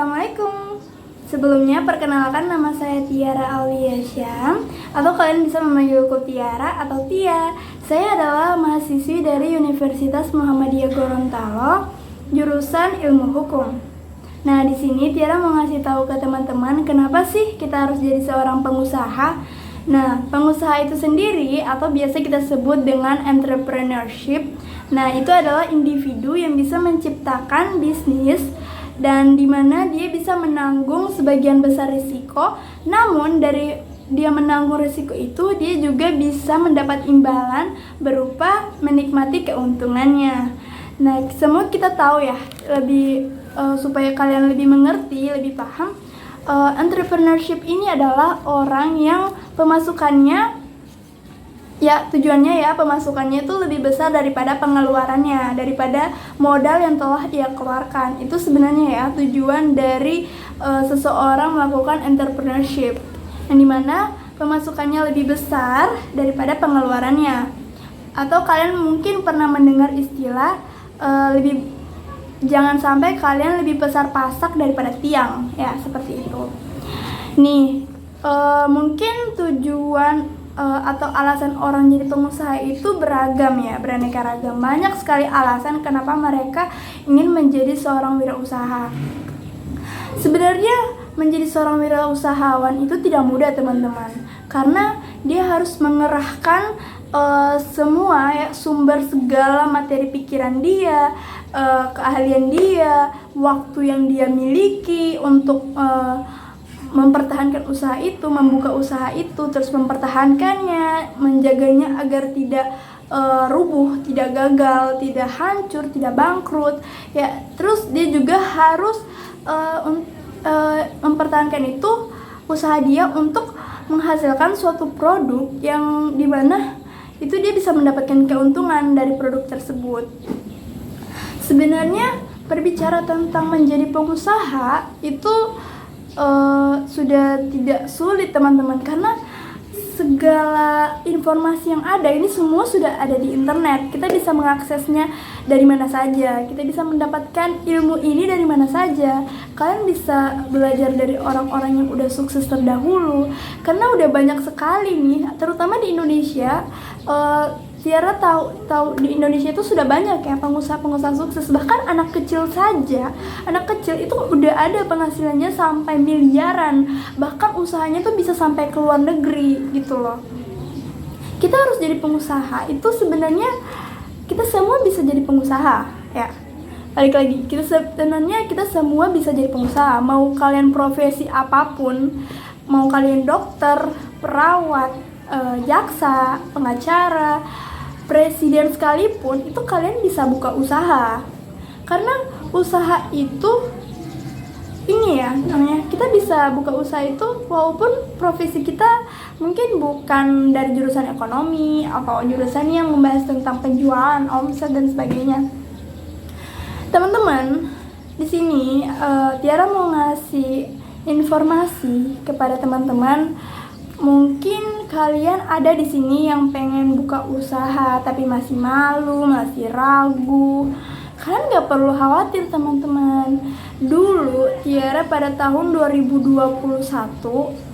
Assalamualaikum. Sebelumnya perkenalkan, nama saya Tiara Aulia Syam, atau kalian bisa memanggilku Tiara atau Tia. Saya adalah mahasiswi dari Universitas Muhammadiyah Gorontalo, jurusan Ilmu Hukum. Nah, di sini Tiara mau ngasih tahu ke teman-teman kenapa sih kita harus jadi seorang pengusaha. Nah, pengusaha itu sendiri atau biasa kita sebut dengan entrepreneurship. Nah, itu adalah individu yang bisa menciptakan bisnis dan di mana dia bisa menanggung sebagian besar risiko. Namun dari dia menanggung risiko itu, dia juga bisa mendapat imbalan berupa menikmati keuntungannya. Nah, semua kita tahu ya, supaya kalian lebih mengerti, lebih paham, entrepreneurship ini adalah orang yang pemasukannya pemasukannya itu lebih besar daripada pengeluarannya, daripada modal yang telah ia keluarkan. Itu sebenarnya ya tujuan dari seseorang melakukan entrepreneurship, yang dimana pemasukannya lebih besar daripada pengeluarannya. Atau kalian mungkin pernah mendengar istilah jangan sampai kalian lebih besar pasak daripada tiang, ya seperti itu. Nih, mungkin tujuan atau alasan orang jadi pengusaha itu beragam ya, beraneka ragam. Banyak sekali alasan kenapa mereka ingin menjadi seorang wirausaha. Sebenarnya menjadi seorang wirausahawan itu tidak mudah teman-teman, karena dia harus mengerahkan semua sumber segala materi pikiran dia, keahlian dia, waktu yang dia miliki untuk mempertahankan usaha itu, membuka usaha itu, terus mempertahankannya, menjaganya agar tidak rubuh, tidak gagal, tidak hancur, tidak bangkrut. Ya, terus dia juga harus mempertahankan itu usaha dia untuk menghasilkan suatu produk yang dimana itu dia bisa mendapatkan keuntungan dari produk tersebut. Sebenarnya berbicara tentang menjadi pengusaha itu sudah tidak sulit teman-teman, karena segala informasi yang ada ini semua sudah ada di internet. Kita bisa mengaksesnya dari mana saja, kita bisa mendapatkan ilmu ini dari mana saja. Kalian bisa belajar dari orang-orang yang udah sukses terdahulu, karena udah banyak sekali nih, terutama di Indonesia. Tiara tahu di Indonesia itu sudah banyak ya pengusaha-pengusaha sukses. Bahkan anak kecil saja, anak kecil itu udah ada penghasilannya sampai miliaran. Bahkan usahanya tuh bisa sampai ke luar negeri gitu loh. Kita harus jadi pengusaha itu sebenarnya kita semua bisa jadi pengusaha ya. Balik lagi, kita semua bisa jadi pengusaha. Mau kalian profesi apapun, mau kalian dokter, perawat, jaksa, pengacara, presiden sekalipun, itu kalian bisa buka usaha. Karena usaha itu ini ya namanya, kita bisa buka usaha itu walaupun profesi kita mungkin bukan dari jurusan ekonomi atau jurusan yang membahas tentang penjualan, omset dan sebagainya. Teman-teman, di sini Tiara mau ngasih informasi kepada teman-teman. Mungkin kalian ada di sini yang pengen buka usaha tapi masih malu, masih ragu. Kalian gak perlu khawatir teman-teman. Dulu Tiara pada tahun 2021,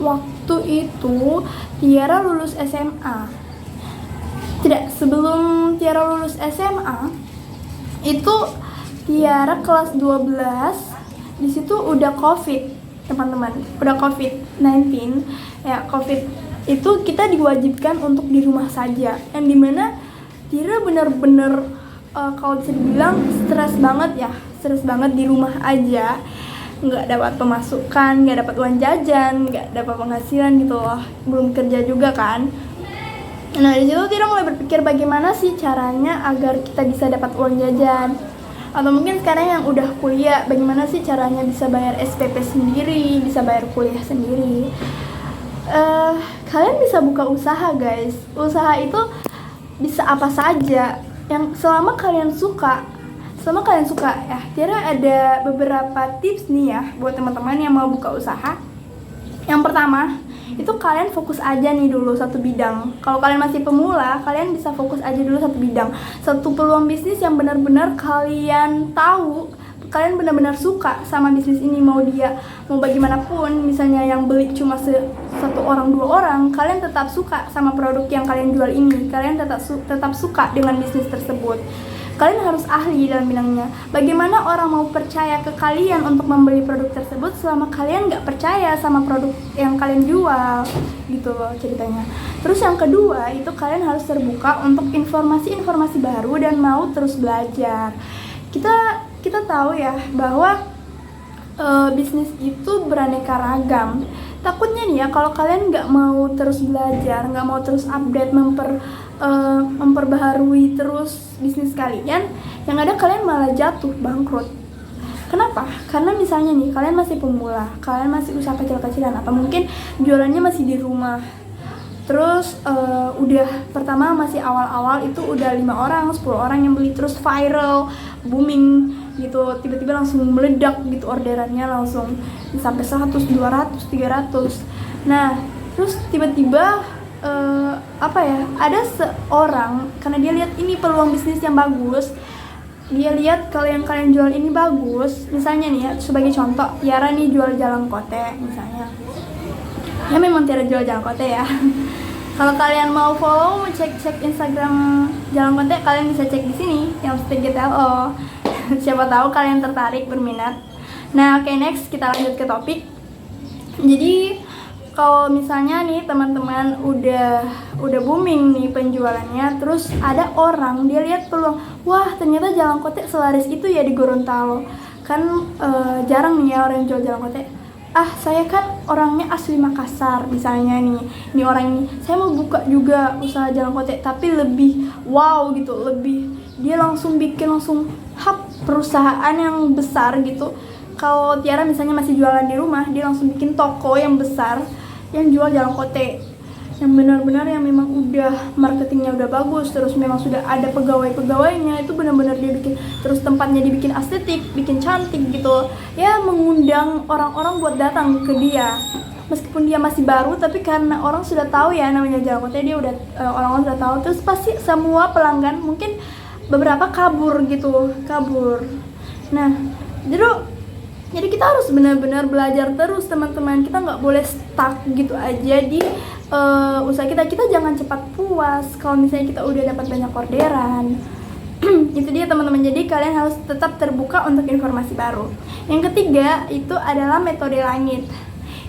waktu itu Tiara lulus SMA. Sebelum Tiara lulus SMA, itu Tiara kelas 12. Di situ udah COVID. Teman-teman, udah COVID-19 ya. COVID itu kita diwajibkan untuk di rumah saja, yang dimana Tira bener-bener kalau bisa dibilang stres banget di rumah aja, nggak dapat pemasukan, nggak dapat uang jajan, nggak dapat penghasilan gitu loh, belum kerja juga kan. Nah, di situ Tira mulai berpikir bagaimana sih caranya agar kita bisa dapat uang jajan. Atau mungkin sekarang yang udah kuliah, bagaimana sih caranya bisa bayar SPP sendiri, bisa bayar kuliah sendiri. Kalian bisa buka usaha guys. Usaha itu bisa apa saja, yang selama kalian suka ya. Tiara ada beberapa tips nih ya buat teman-teman yang mau buka usaha. Yang pertama, itu kalian fokus aja nih dulu satu bidang. Kalau kalian masih pemula, kalian bisa fokus aja dulu satu bidang, satu peluang bisnis yang benar-benar kalian tahu kalian benar-benar suka sama bisnis ini, mau bagaimanapun, misalnya yang beli cuma satu orang 2 orang, kalian tetap suka sama produk yang kalian jual ini, kalian tetap suka dengan bisnis tersebut. Kalian harus ahli dalam bidangnya. Bagaimana orang mau percaya ke kalian untuk membeli produk tersebut selama kalian nggak percaya sama produk yang kalian jual, gitu loh ceritanya. Terus yang kedua itu kalian harus terbuka untuk informasi-informasi baru dan mau terus belajar. Kita tahu ya bahwa bisnis itu beraneka ragam. Takutnya nih ya kalau kalian nggak mau terus belajar, nggak mau terus update, memperbaharui terus bisnis kalian, yang ada kalian malah jatuh bangkrut. Kenapa? Karena misalnya nih kalian masih pemula, kalian masih usaha kecil-kecilan, atau mungkin jualannya masih di rumah. Terus udah pertama masih awal-awal itu udah 5 orang, 10 orang yang beli, terus viral, booming gitu, tiba-tiba langsung meledak gitu orderannya, langsung sampai 100, 200, 300. Nah, terus tiba-tiba ada seorang, karena dia lihat ini peluang bisnis yang bagus, dia lihat kalau yang kalian jual ini bagus. Misalnya nih ya, sebagai contoh, Tiara nih jual jalangkote misalnya. Ya memang Tiara jual jalangkote ya. Kalau kalian mau follow, cek Instagram jalangkote, kalian bisa cek di sini yang @GTLO. Siapa tahu kalian tertarik, berminat. Nah, oke, next kita lanjut ke topik. Jadi kalau misalnya nih teman-teman udah booming nih penjualannya, terus ada orang dia lihat peluang, wah ternyata jalangkote selaris itu ya di Gorontalo. Kan jarang nih ya orang yang jual jalangkote. Saya kan orangnya asli Makassar misalnya nih. Ini orang ini, saya mau buka juga usaha jalangkote tapi lebih wow gitu, dia langsung bikin hub perusahaan yang besar gitu. Kalau Tiara misalnya masih jualan di rumah, dia langsung bikin toko yang besar yang jual jalangkote, yang benar-benar yang memang udah marketingnya udah bagus, terus memang sudah ada pegawai-pegawainya, itu benar-benar dia bikin, terus tempatnya dibikin estetik, bikin cantik gitu ya, mengundang orang-orang buat datang ke dia. Meskipun dia masih baru, tapi karena orang sudah tahu ya namanya jalangkote, dia udah orang-orang sudah tahu, terus pasti semua pelanggan, mungkin beberapa kabur. Nah, jadi kita harus benar-benar belajar terus teman-teman. Kita nggak boleh stuck gitu aja di usaha kita. Kita jangan cepat puas kalau misalnya kita udah dapat banyak orderan. Itu dia teman-teman. Jadi kalian harus tetap terbuka untuk informasi baru. Yang ketiga itu adalah metode langit.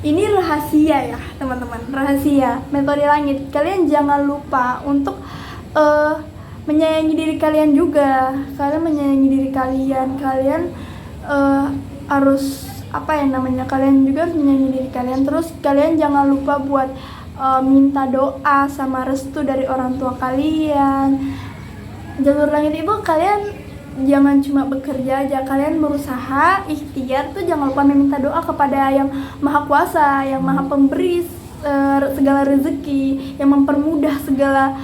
Ini rahasia ya teman-teman, rahasia metode langit. Kalian jangan lupa untuk menyayangi diri kalian juga. Kalian menyayangi diri kalian. Kalian harus kalian juga harus menyayangi diri kalian. Terus kalian jangan lupa buat minta doa sama restu dari orang tua kalian. Jalur langit itu kalian jangan cuma bekerja aja, kalian berusaha, ikhtiar tuh jangan lupa meminta doa kepada yang maha kuasa, yang maha pemberi segala rezeki, yang mempermudah segala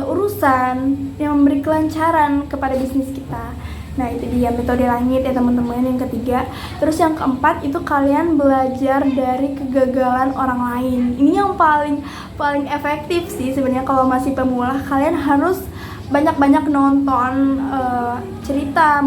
urusan, yang memberi kelancaran kepada bisnis kita. Nah, itu dia metode langit ya teman-teman, yang ketiga. Terus yang keempat itu kalian belajar dari kegagalan orang lain. Ini yang paling efektif sih sebenarnya kalau masih pemula. Kalian harus banyak-banyak nonton cerita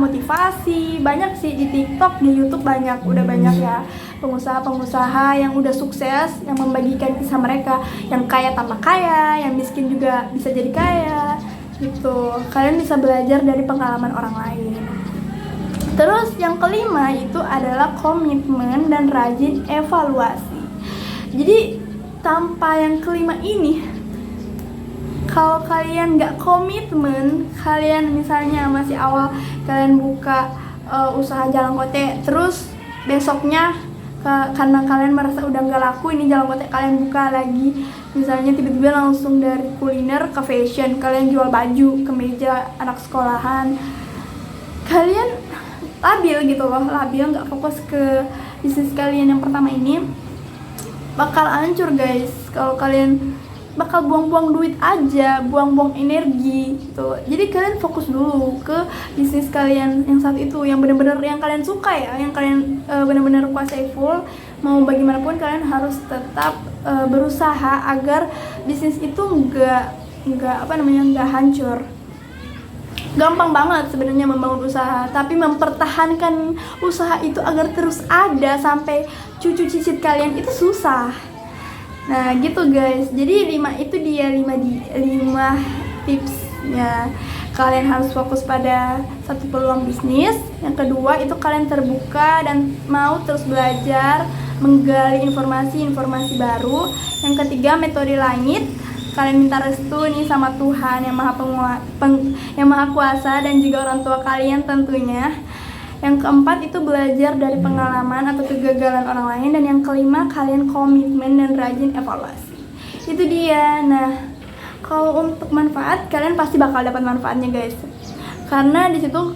motivasi. Banyak sih di TikTok, di YouTube udah banyak ya pengusaha-pengusaha yang udah sukses, yang membagikan kisah mereka, yang kaya tambah kaya, yang miskin juga bisa jadi kaya gitu. Kalian bisa belajar dari pengalaman orang lain. Terus yang kelima itu adalah komitmen dan rajin evaluasi. Jadi tanpa yang kelima ini, kalau kalian nggak komitmen, kalian misalnya masih awal, kalian buka usaha jalangkote, terus besoknya karena kalian merasa udah nggak laku ini jalangkote, kalian buka lagi, misalnya tiba-tiba langsung dari kuliner ke fashion, kalian jual baju, kemeja anak sekolahan, kalian labil gitu loh, nggak fokus ke bisnis kalian yang pertama ini, bakal hancur guys. Kalau kalian bakal buang-buang duit aja, buang-buang energi gitu. Jadi kalian fokus dulu ke bisnis kalian yang saat itu, yang benar-benar yang kalian suka ya, yang kalian benar-benar kuasai full. Mau bagaimanapun kalian harus tetap berusaha agar bisnis itu nggak hancur. Gampang banget sebenarnya membangun usaha, tapi mempertahankan usaha itu agar terus ada sampai cucu cicit kalian itu susah. Nah gitu guys, jadi 5 tipsnya. Kalian harus fokus pada satu peluang bisnis. Yang kedua itu kalian terbuka dan mau terus belajar, menggali informasi baru. Yang ketiga metode langit, kalian minta restu nih sama Tuhan yang maha kuasa dan juga orang tua kalian tentunya. Yang keempat itu belajar dari pengalaman atau kegagalan orang lain. Dan yang kelima kalian komitmen dan rajin evaluasi. Itu dia. Nah, kalau untuk manfaat, kalian pasti bakal dapat manfaatnya guys. Karena di situ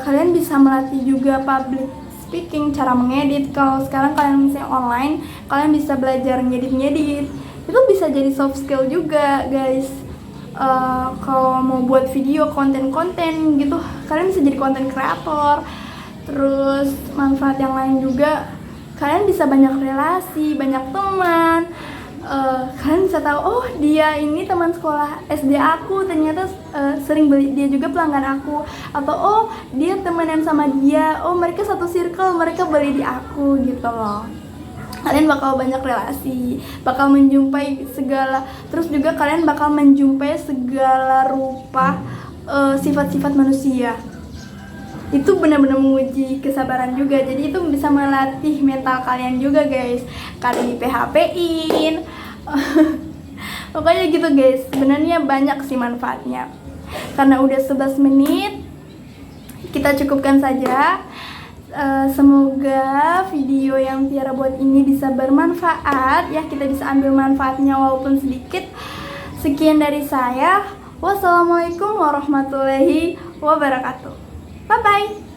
kalian bisa melatih juga public speaking, cara mengedit. Kalau sekarang kalian misalnya online, kalian bisa belajar ngedit. Itu bisa jadi soft skill juga guys. Kalau mau buat video konten gitu, kalian bisa jadi content creator. Terus manfaat yang lain juga, kalian bisa banyak relasi, banyak teman. Kalian bisa tahu, oh dia ini teman sekolah SD aku, ternyata sering beli, dia juga pelanggan aku. Atau oh dia temenan sama dia, oh mereka satu circle, mereka beli di aku gitu loh. Kalian bakal banyak relasi, bakal menjumpai segala, terus juga kalian bakal menjumpai segala rupa sifat-sifat manusia. Itu benar-benar menguji kesabaran juga, jadi itu bisa melatih mental kalian juga guys. Kalian di PHP-in pokoknya gitu guys, sebenarnya banyak sih manfaatnya. Karena udah 11 menit, kita cukupkan saja. Semoga video yang Tiara buat ini bisa bermanfaat ya, kita bisa ambil manfaatnya walaupun sedikit. Sekian dari saya. Wassalamualaikum warahmatullahi wabarakatuh. Bye bye.